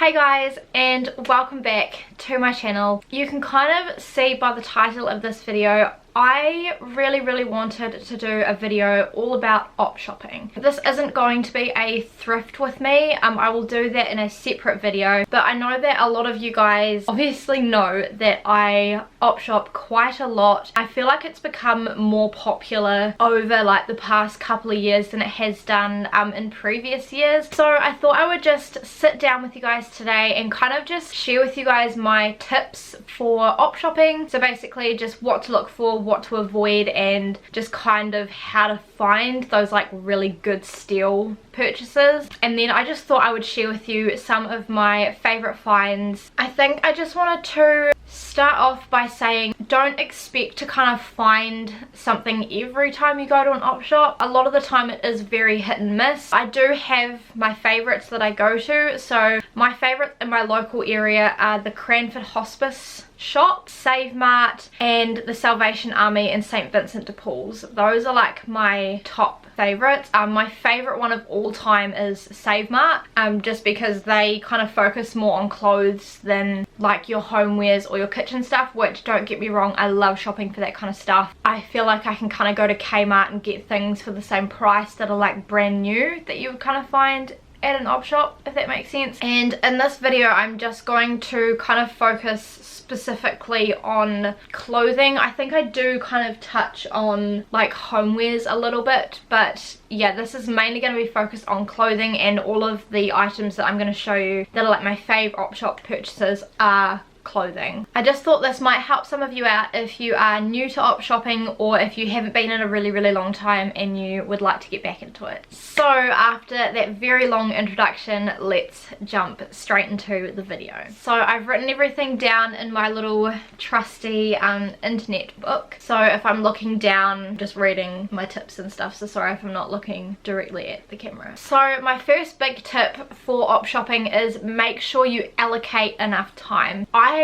Hey guys, and welcome back to my channel. You can kind of see by the title of this video, I really wanted to do a video all about op shopping. This isn't going to be a thrift with me. I will do that in a separate video, but I know that a lot of you guys obviously know that I op shop quite a lot. I feel like it's become more popular over like the past couple of years than it has done in previous years. So I thought I would just sit down with you guys today and kind of just share with you guys my tips for op shopping. So basically just what to look for, what to avoid, and just kind of how to find those like really good steal purchases. And then I just thought I would share with you some of my favorite finds. I think I just wanted to start off by saying don't expect to kind of find something every time you go to an op shop. A lot of the time it is very hit and miss. I do have my favorites that I go to. So my favorites in my local area are the Cranford Hospice shop, Save Mart, and the Salvation Army in St. Vincent de Paul's. Those are like my top favorites. My favorite one of all time is Save Mart, just because they kind of focus more on clothes than like your homewares or your kitchen stuff, which, don't get me wrong, I love shopping for that kind of stuff. I feel like I can kind of go to Kmart and get things for the same price that are like brand new that you would kind of find at an op shop, if that makes sense. And in this video I'm just going to kind of focus specifically on clothing. I think I do kind of touch on like homewares a little bit, but yeah, this is mainly going to be focused on clothing, and all of the items that I'm going to show you that are like my fave op shop purchases are clothing. I just thought this might help some of you out if you are new to op shopping, or if you haven't been in a really long time and you would like to get back into it. So after that very long introduction, let's jump straight into the video. So I've written everything down in my little trusty internet book. So if I'm looking down, just reading my tips and stuff, so sorry if I'm not looking directly at the camera. So my first big tip for op shopping is make sure you allocate enough time. I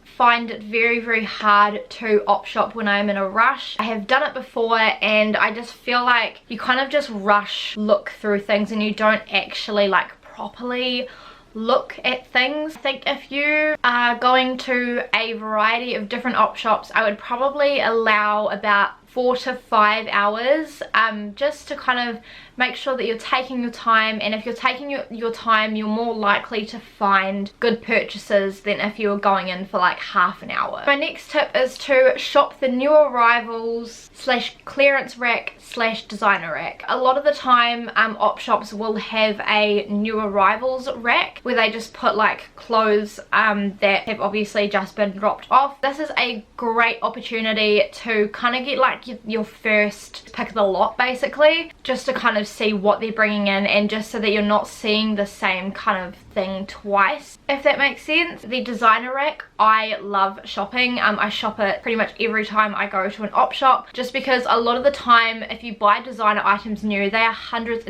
find it very hard to op shop when I'm in a rush. I have done it before and I just feel like you kind of just rush look through things and you don't actually like properly look at things. I think if you are going to a variety of different op shops, I would probably allow about 4 to 5 hours just to kind of make sure that you're taking your time, and if you're taking your time, you're more likely to find good purchases than if you were going in for like half an hour. My next tip is to shop the new arrivals / clearance rack / designer rack. A lot of the time op shops will have a new arrivals rack where they just put like clothes that have obviously just been dropped off. This is a great opportunity to kind of get like your first pick of the lot, basically, just to kind of see what they're bringing in, and just so that you're not seeing the same kind of thing twice, if that makes sense. The designer rack, I love shopping. I shop it pretty much every time I go to an op shop, just because a lot of the time if you buy designer items new, they are hundreds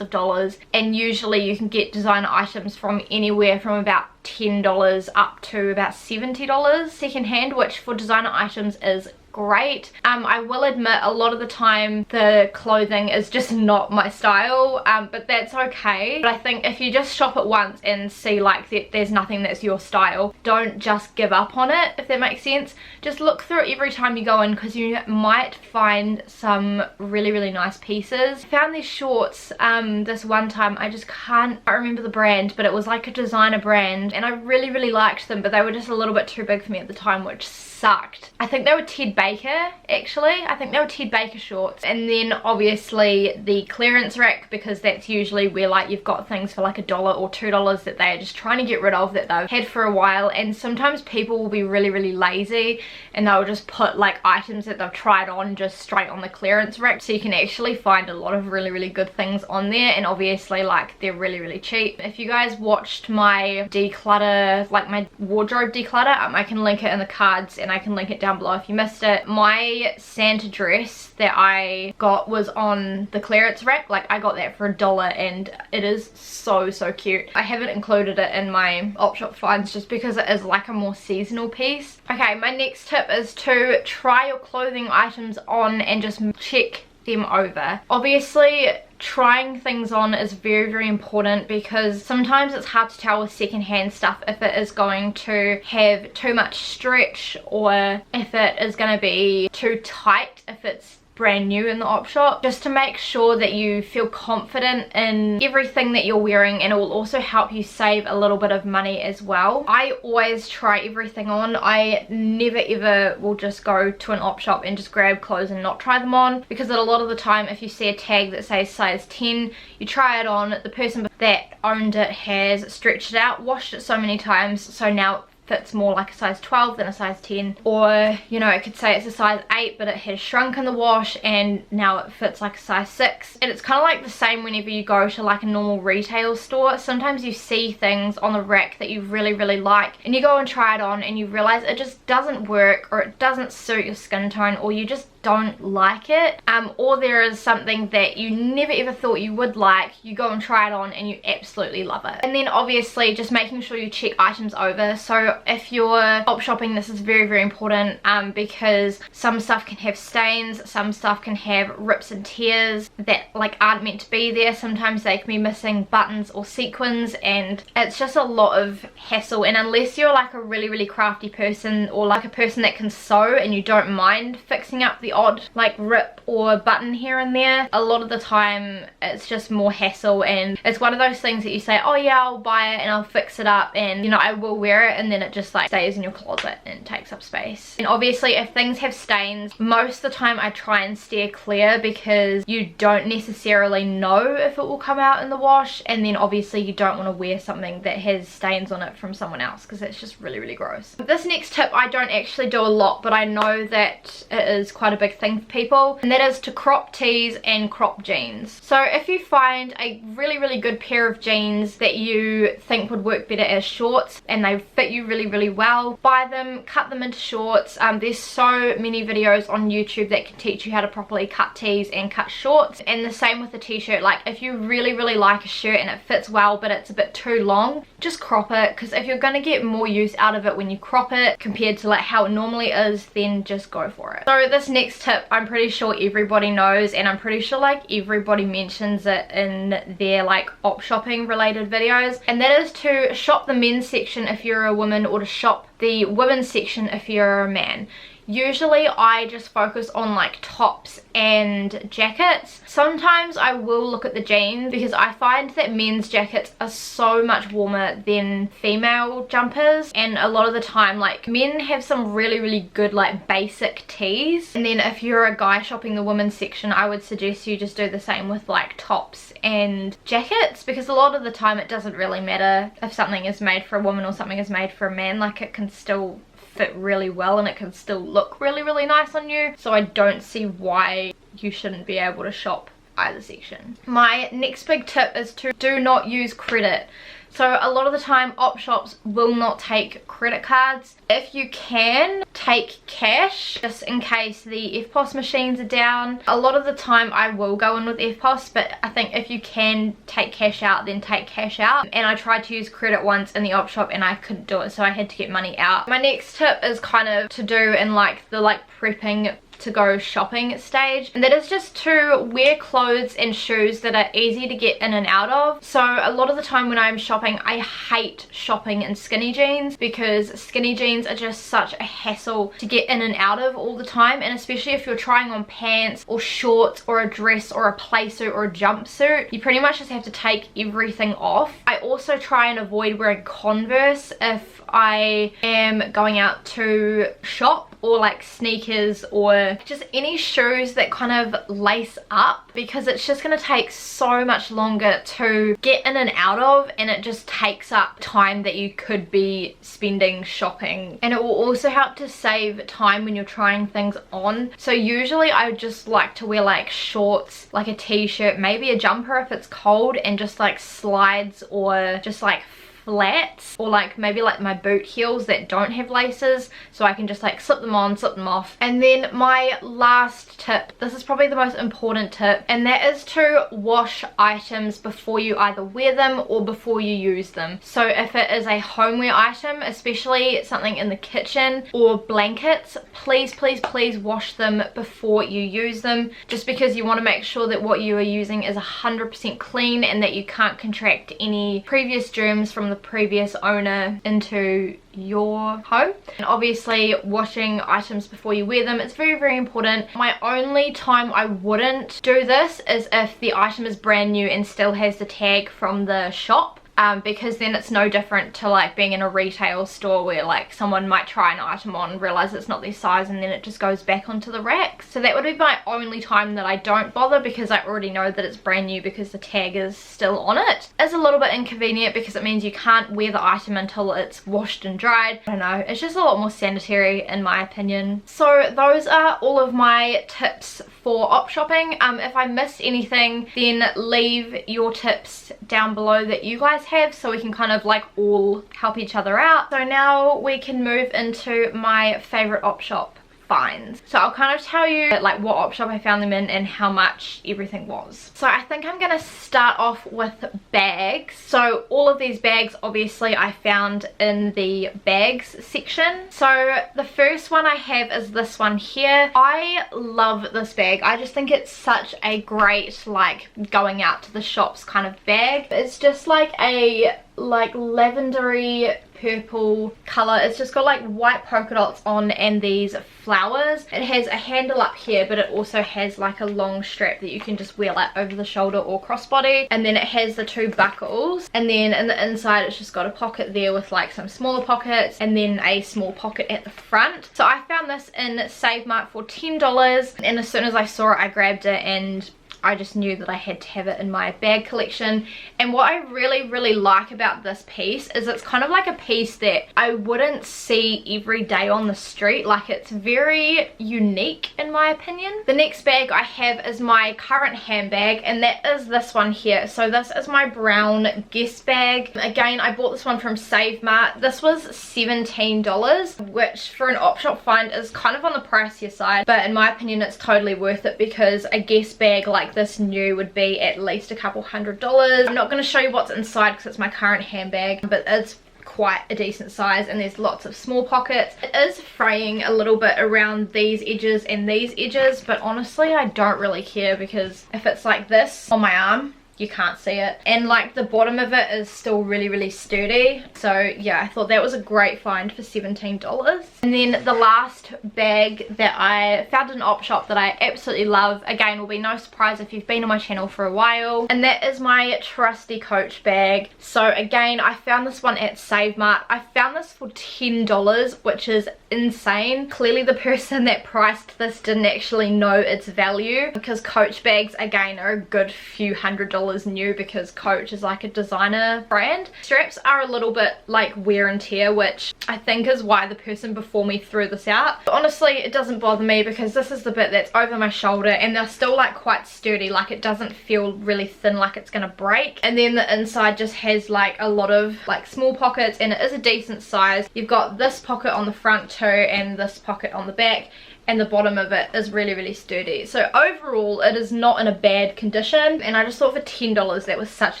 of dollars, and usually you can get designer items from anywhere from about $10 up to about $70 secondhand, which for designer items is great. I will admit a lot of the time the clothing is just not my style, but that's okay. But I think if you just shop it once and see like there's nothing that's your style, don't just give up on it, if that makes sense. Just look through it every time you go in, because you might find some really nice pieces. I found these shorts this one time. I just can't remember the brand, but it was like a designer brand, and I really liked them, but they were just a little bit too big for me at the time, which sucked. I think they were Ted Baker, actually. I think they were Ted Baker shorts. And then obviously the clearance rack, because that's usually where like you've got things for like $1 or $2 that they are just trying to get rid of, that they've had for a while. And sometimes people will be really lazy and they'll just put like items that they've tried on just straight on the clearance rack, so you can actually find a lot of really good things on there, and obviously like they're really cheap. If you guys watched my declutter, like my wardrobe declutter, I can link it in the cards, and I can link it down below if you missed it. My Santa dress that I got was on the clearance rack. Like I got that for $1, and it is so cute. I haven't included it in my op shop finds just because it is like a more seasonal piece. Okay, my next tip is to try your clothing items on and just check them over. Obviously trying things on is very, very important, because sometimes it's hard to tell with secondhand stuff if it is going to have too much stretch or if it is going to be too tight if it's brand new in the op shop. Just to make sure that you feel confident in everything that you're wearing, and it will also help you save a little bit of money as well. I always try everything on. I never ever will just go to an op shop and just grab clothes and not try them on, because a lot of the time if you see a tag that says size 10, you try it on, the person that owned it has stretched it out, washed it so many times, so now fits more like a size 12 than a size 10. Or, you know, it could say it's a size 8 but it has shrunk in the wash and now it fits like a size 6. And it's kind of like the same whenever you go to like a normal retail store. Sometimes you see things on the rack that you really, really like, and you go and try it on and you realize it just doesn't work, or it doesn't suit your skin tone, or you just don't like it, or there is something that you never ever thought you would like, you go and try it on and you absolutely love it. And then obviously just making sure you check items over. So if you're op shopping, this is very, very important, because some stuff can have stains, some stuff can have rips and tears that like aren't meant to be there. Sometimes they can be missing buttons or sequins, and it's just a lot of hassle. And unless you're like a really, really crafty person, or like a person that can sew and you don't mind fixing up the odd like rip or button here and there, a lot of the time it's just more hassle. And it's one of those things that you say, oh yeah, I'll buy it and I'll fix it up and, you know, I will wear it, and then it just like stays in your closet and takes up space. And obviously if things have stains, most of the time I try and steer clear, because you don't necessarily know if it will come out in the wash, and then obviously you don't want to wear something that has stains on it from someone else, because it's just really, really gross. This next tip I don't actually do a lot, but I know that it is quite a big thing for people, and that is to crop tees and crop jeans. So if you find a really, really good pair of jeans that you think would work better as shorts and they fit you really, really well, buy them, cut them into shorts. There's so many videos on YouTube that can teach you how to properly cut tees and cut shorts. And the same with the t-shirt. Like if you really, really like a shirt and it fits well but it's a bit too long, just crop it, because if you're going to get more use out of it when you crop it compared to like how it normally is, then just go for it. So this next tip I'm pretty sure everybody knows, and I'm pretty sure like everybody mentions it in their like op shopping related videos, and that is to shop the men's section if you're a woman, or to shop the women's section if you're a man. Usually I just focus on like tops and jackets. Sometimes I will look at the jeans, because I find that men's jackets are so much warmer than female jumpers, and a lot of the time like men have some really, really good like basic tees. And then if you're a guy shopping the women's section, I would suggest you just do the same with like tops and jackets, because a lot of the time it doesn't really matter if something is made for a woman or something is made for a man. Like it can still fit really well and it can still look really, really nice on you. So I don't see why you shouldn't be able to shop either section. My next big tip is to do not use credit. So a lot of the time op shops will not take credit cards. If you can, take cash just in case the FPOS machines are down. A lot of the time I will go in with FPOS, but I think if you can take cash out, then take cash out. And I tried to use credit once in the op shop and I couldn't do it, so I had to get money out. My next tip is kind of to do in like the like prepping to go shopping stage, and that is just to wear clothes and shoes that are easy to get in and out of. So a lot of the time when I'm shopping, I hate shopping in skinny jeans, because skinny jeans are just such a hassle to get in and out of all the time, and especially if you're trying on pants or shorts or a dress or a play suit or a jumpsuit, you pretty much just have to take everything off. I also try and avoid wearing Converse if I am going out to shop, or like sneakers, or just any shoes that kind of lace up, because it's just going to take so much longer to get in and out of, and it just takes up time that you could be spending shopping. And it will also help to save time when you're trying things on. So usually I just like to wear like shorts, like a t-shirt, maybe a jumper if it's cold, and just like slides or just like flats, or like maybe like my boot heels that don't have laces, so I can just like slip them on, slip them off. And then my last tip, this is probably the most important tip, and that is to wash items before you either wear them or before you use them. So if it is a homeware item, especially something in the kitchen or blankets, please wash them before you use them, just because you want to make sure that what you are using is 100% clean and that you can't contract any previous germs from the previous owner into your home. And obviously washing items before you wear them, it's very important. My only time I wouldn't do this is if the item is brand new and still has the tag from the shop. Because then it's no different to like being in a retail store where like someone might try an item on, realize it's not their size, and then it just goes back onto the rack. So that would be my only time that I don't bother, because I already know that it's brand new because the tag is still on it. It's a little bit inconvenient because it means you can't wear the item until it's washed and dried. I don't know, it's just a lot more sanitary in my opinion. So those are all of my tips for op shopping. If I missed anything, then leave your tips down below that you guys have, so we can kind of like all help each other out. So now we can move into my favorite op shop finds. So I'll kind of tell you like what op shop I found them in and how much everything was. So I think I'm gonna start off with bags. So all of these bags obviously I found in the bags section. So the first one I have is this one here. I love this bag. I just think it's such a great like going out to the shops kind of bag. It's just like a like lavendery purple color. It's just got like white polka dots on and these flowers. It has a handle up here, but it also has like a long strap that you can just wear like over the shoulder or crossbody, and then it has the two buckles, and then in the inside it's just got a pocket there with like some smaller pockets and then a small pocket at the front. So I found this in Save Mart for $10, and as soon as I saw it I grabbed it, and I just knew that I had to have it in my bag collection. And what I really like about this piece is it's kind of like a piece that I wouldn't see every day on the street. Like, it's very unique in my opinion. The next bag I have is my current handbag, and that is this one here. So this is my brown Guess bag. Again, I bought this one from Save Mart. This was $17, which for an op shop find is kind of on the pricier side, but in my opinion it's totally worth it, because a Guess bag like this new would be at least a couple $100s. I'm not going to show you what's inside because it's my current handbag, but it's quite a decent size, and there's lots of small pockets. It is fraying a little bit around these edges and these edges, but honestly I don't really care, because if it's like this on my arm you can't see it, and like the bottom of it is still really sturdy. So yeah, I thought that was a great find for $17. And then the last bag that I found in an op shop that I absolutely love, again will be no surprise if you've been on my channel for a while, and that is my trusty Coach bag. So again, I found this one at Save Mart. I found this for $10, which is insane. Clearly the person that priced this didn't actually know its value, because Coach bags again are a good few $100s new, because Coach is like a designer brand. Straps are a little bit like wear and tear, which I think is why the person before me threw this out. But honestly it doesn't bother me, because this is the bit that's over my shoulder and they're still like quite sturdy. Like, it doesn't feel really thin like it's gonna break. And then the inside just has like a lot of like small pockets, and it is a decent size. You've got this pocket on the front too, and this pocket on the back, and the bottom of it is really sturdy. So overall it is not in a bad condition, and I just thought for $10 that was such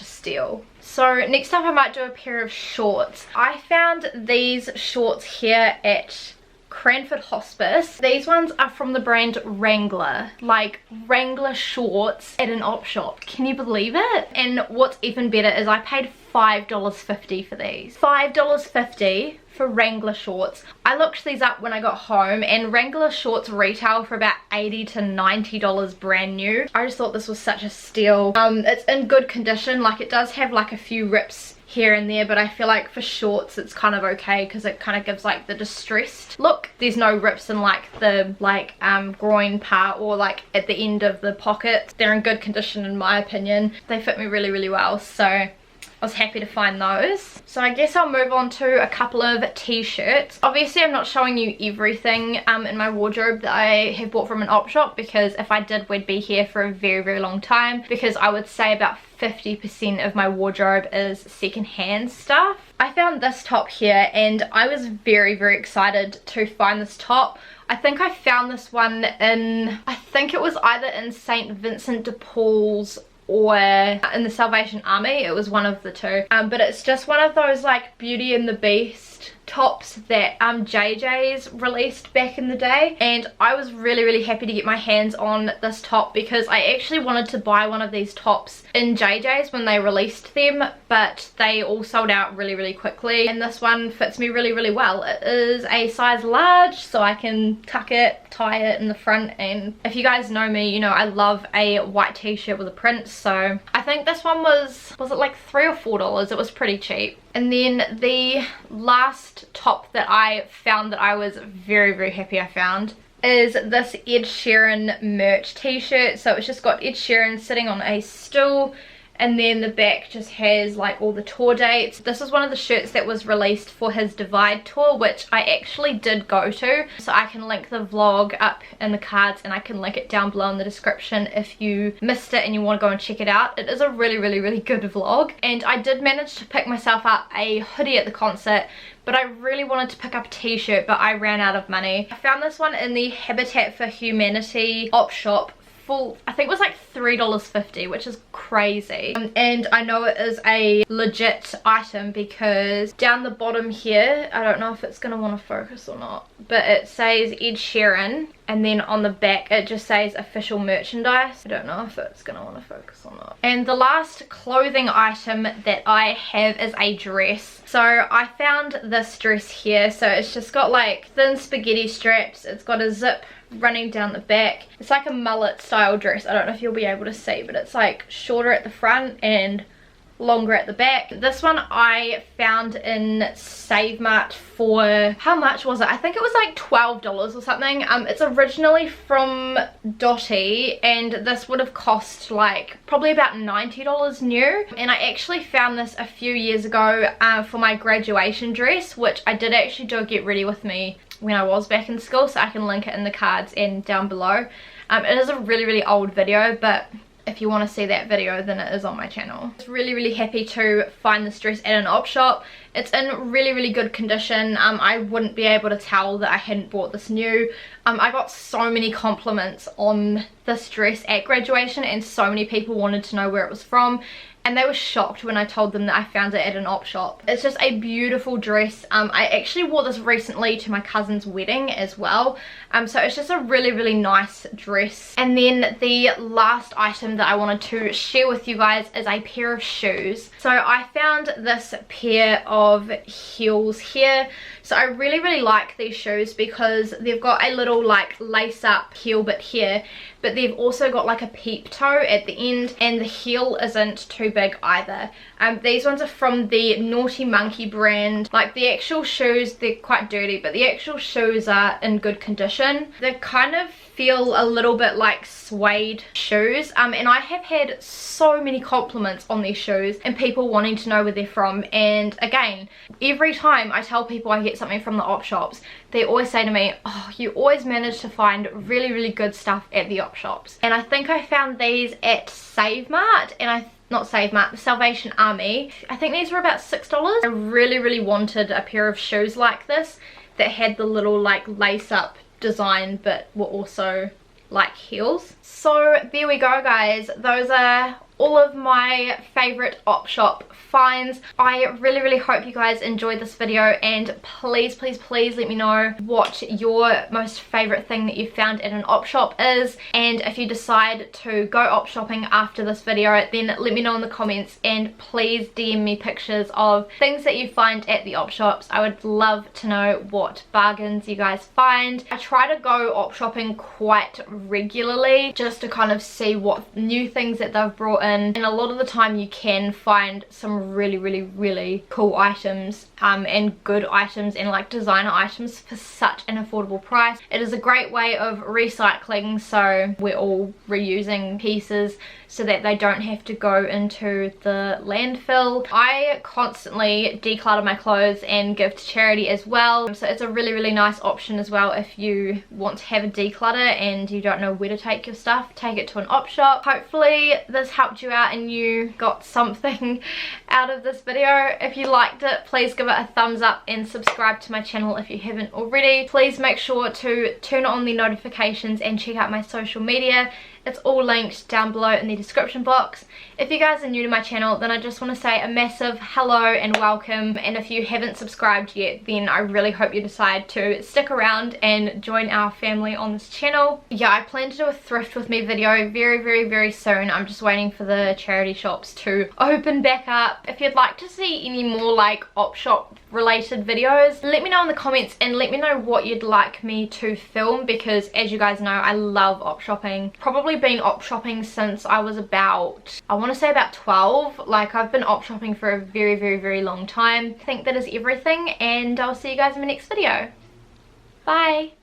a steal. So next up I might do a pair of shorts. I found these shorts here at Cranford Hospice. These ones are from the brand Wrangler, like Wrangler shorts at an op shop. Can you believe it? And what's even better is I paid $5.50 for these. $5.50 for Wrangler shorts. I looked these up when I got home, and Wrangler shorts retail for about $80 to $90 brand new. I just thought this was such a steal. It's in good condition. Like, it does have like a few rips here and there, but I feel like for shorts it's kind of okay, because it kind of gives like the distressed look. There's no rips in like the groin part or like at the end of the pocket. They're in good condition in my opinion. They fit me really well, so I was happy to find those. So I guess I'll move on to a couple of t-shirts. Obviously I'm not showing you everything in my wardrobe that I have bought from an op shop, because if I did we'd be here for a very, very long time, because I would say about 50% of my wardrobe is secondhand stuff. I found this top here and I was very, very excited to find this top. I think I found this one in, I think it was either in St. Vincent de Paul's or in the Salvation Army. It was one of the two. But it's just one of those like Beauty and the Beast tops that JJ's released back in the day, and I was really, really happy to get my hands on this top because I actually wanted to buy one of these tops in JJ's when they released them, but they all sold out really, really quickly, and this one fits me really, really well. It is a size large, so I can tuck it, tie it in the front, and if you guys know me, you know I love a white t-shirt with a print, so I think this one was it like $3 or $4? It was pretty cheap. And then the last top that I found that I was very, very happy I found is this Ed Sheeran merch t-shirt. So it's just got Ed Sheeran sitting on a stool, and then the back just has like all the tour dates. This is one of the shirts that was released for his Divide tour, which I actually did go to, so I can link the vlog up in the cards and I can link it down below in the description if you missed it and you want to go and check it out. It is a really, really, really good vlog, and I did manage to pick myself up a hoodie at the concert, but I really wanted to pick up a t-shirt, but I ran out of money. I found this one in the Habitat for Humanity op shop. I think it was like $3.50, which is crazy, and I know it is a legit item because down the bottom here, I don't know if it's going to want to focus or not, but it says Ed Sheeran, and then on the back it just says official merchandise. I don't know if it's going to want to focus or not. And the last clothing item that I have is a dress. So I found this dress here. So it's just got like thin spaghetti straps, it's got a zip running down the back. It's like a mullet style dress. I don't know if you'll be able to see, but it's like shorter at the front and longer at the back. This one I found in Save Mart for, how much was it? I think it was like $12 or something. It's originally from Dottie, and this would have cost like probably about $90 new, and I actually found this a few years ago for my graduation dress, which I did actually do a get ready with me when I was back in school, so I can link it in the cards and down below. It is a really, really old video, but if you want to see that video, then it is on my channel. I was really, really happy to find this dress at an op shop. It's in really, really good condition. I wouldn't be able to tell that I hadn't bought this new. I got so many compliments on this dress at graduation, and so many people wanted to know where it was from, and they were shocked when I told them that I found it at an op shop. It's just a beautiful dress. I actually wore this recently to my cousin's wedding as well, so it's just a really, really nice dress. And then the last item that I wanted to share with you guys is a pair of shoes. So I found this pair of heels here. So I really, really like these shoes because they've got a little like lace up heel bit here, but they've also got like a peep toe at the end, and the heel isn't too big either. These ones are from the Naughty Monkey brand. Like the actual shoes, they're quite dirty, but the actual shoes are in good condition. They kind of feel a little bit like suede shoes, and I have had so many compliments on these shoes and people wanting to know where they're from. And again, every time I tell people I get something from the op shops, they always say to me, oh, you always manage to find really, really good stuff at the op shops. And I think I found these at Save Mart, and not Save Mart, the Salvation Army. I think these were about $6. I really, really wanted a pair of shoes like this that had the little like lace up design but were also like heels. So there we go, guys. Those are all of my favorite op shop finds. I really, really hope you guys enjoyed this video, and please, please, please let me know what your most favorite thing that you found at an op shop is, and if you decide to go op shopping after this video, then let me know in the comments, and please DM me pictures of things that you find at the op shops. I would love to know what bargains you guys find. I try to go op shopping quite regularly just to kind of see what new things that they've brought in in, and a lot of the time you can find some really cool items and good items and like designer items for such an affordable price. It is a great way of recycling, so we're all reusing pieces so that they don't have to go into the landfill. I constantly declutter my clothes and give to charity as well, so it's a really nice option as well if you want to have a declutter and you don't know where to take your stuff. Take it to an op shop. Hopefully this helped you out and you got something out of this video. If you liked it, please give it a thumbs up and subscribe to my channel if you haven't already. Please make sure to turn on the notifications and check out my social media. It's all linked down below in the description box. If you guys are new to my channel, then I just want to say a massive hello and welcome, and if you haven't subscribed yet, then I really hope you decide to stick around and join our family on this channel. Yeah, I plan to do a thrift with me video very soon. I'm just waiting for the charity shops to open back up. If you'd like to see any more like op shop related videos, let me know in the comments and let me know what you'd like me to film, because as you guys know, I love op shopping. Probably been op shopping since I was about, I want to say about 12. Like, I've been op shopping for a very long time. I think that is everything, and I'll see you guys in my next video. Bye.